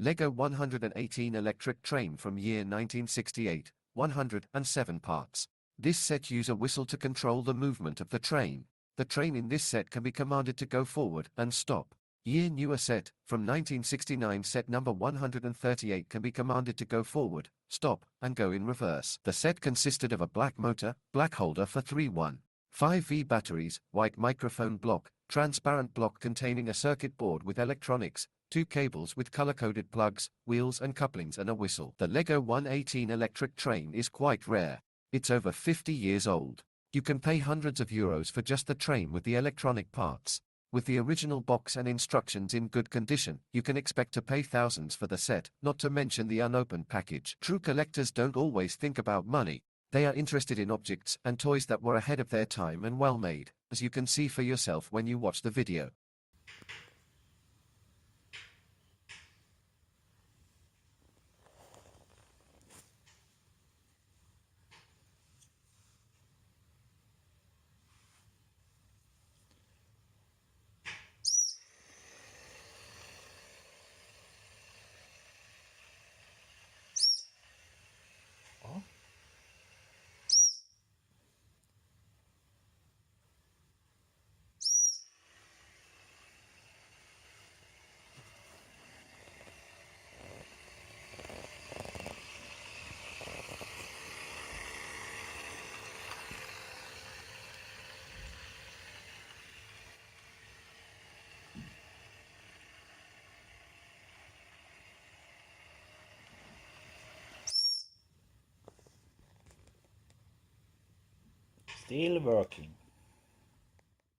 Lego 118 electric train from year 1968, 107 parts. This set uses a whistle to control the movement of the train. The train in this set can be commanded to go forward and stop. Year newer set, from 1969 set number 138 can be commanded to go forward, stop, and go in reverse. The set consisted of a black motor, black holder for 315V batteries, white microphone block, transparent block containing a circuit board with electronics, 2 cables with color-coded plugs, wheels and couplings and a whistle. The Lego 118 electric train is quite rare. It's over 50 years old. You can pay hundreds of euros for just the train with the electronic parts. With the original box and instructions in good condition, you can expect to pay thousands for the set, not to mention the unopened package. True collectors don't always think about money. They are interested in objects and toys that were ahead of their time and well made, as you can see for yourself when you watch the video. Ja. Still working.